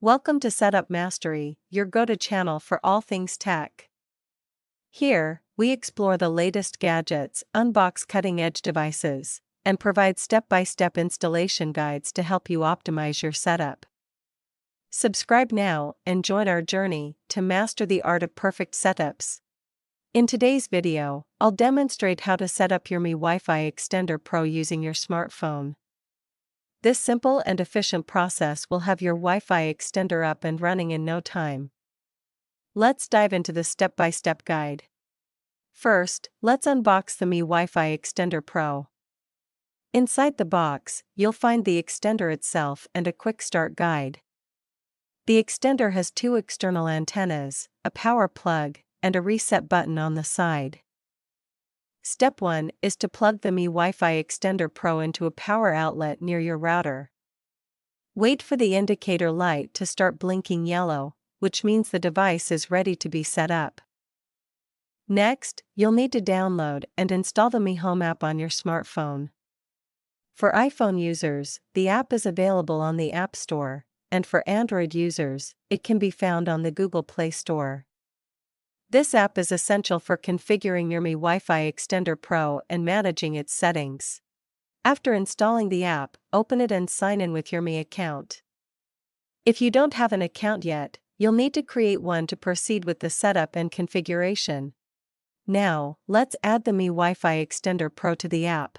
Welcome to Setup Mastery, your go-to channel for all things tech. Here, we explore the latest gadgets, unbox cutting-edge devices, and provide step-by-step installation guides to help you optimize your setup. Subscribe now and join our journey to master the art of perfect setups. In today's video, I'll demonstrate how to set up your Mi Wi-Fi Extender Pro using your smartphone. This simple and efficient process will have your Wi-Fi extender up and running in no time. Let's dive into the step-by-step guide. First, let's unbox the Mi Wi-Fi Extender Pro. Inside the box, you'll find the extender itself and a quick start guide. The extender has two external antennas, a power plug, and a reset button on the side. Step 1 is to plug the Mi Wi-Fi Extender Pro into a power outlet near your router. Wait for the indicator light to start blinking yellow, which means the device is ready to be set up. Next, you'll need to download and install the Mi Home app on your smartphone. For iPhone users, the app is available on the App Store, and for Android users, it can be found on the Google Play Store. This app is essential for configuring your Mi Wi-Fi Extender Pro and managing its settings. After installing the app, open it and sign in with your Mi account. If you don't have an account yet, you'll need to create one to proceed with the setup and configuration. Now, let's add the Mi Wi-Fi Extender Pro to the app.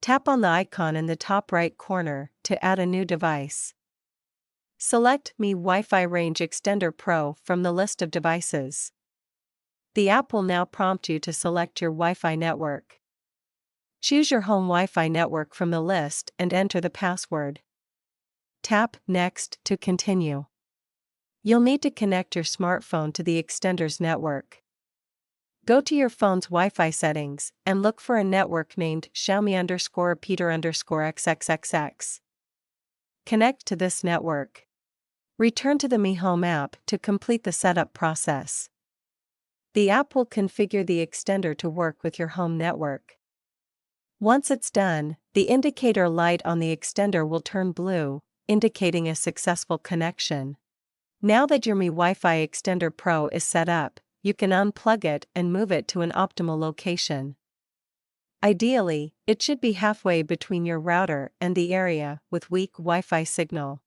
Tap on the icon in the top right corner to add a new device. Select Mi Wi-Fi Range Extender Pro from the list of devices. The app will now prompt you to select your Wi-Fi network. Choose your home Wi-Fi network from the list and enter the password. Tap Next to continue. You'll need to connect your smartphone to the extender's network. Go to your phone's Wi-Fi settings and look for a network named Xiaomi_Peter_XXXX. Connect to this network. Return to the Mi Home app to complete the setup process. The app will configure the extender to work with your home network. Once it's done, the indicator light on the extender will turn blue, indicating a successful connection. Now that your Mi Wi-Fi Extender Pro is set up, you can unplug it and move it to an optimal location. Ideally, it should be halfway between your router and the area with weak Wi-Fi signal.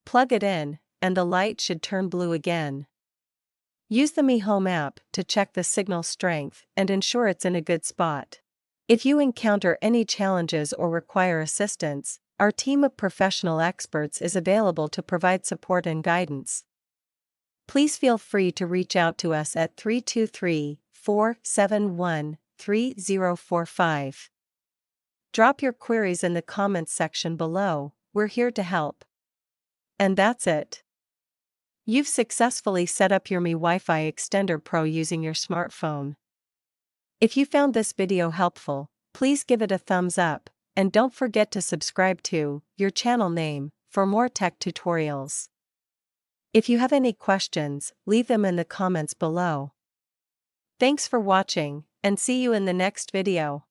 Plug it in, and the light should turn blue again. Use the Mi Home app to check the signal strength and ensure it's in a good spot. If you encounter any challenges or require assistance, our team of professional experts is available to provide support and guidance. Please feel free to reach out to us at 323-471-3045. Drop your queries in the comments section below, we're here to help. And that's it. You've successfully set up your Mi Wi-Fi Extender Pro using your smartphone. If you found this video helpful, please give it a thumbs up, and don't forget to subscribe to your channel name for more tech tutorials. If you have any questions, leave them in the comments below. Thanks for watching, and see you in the next video.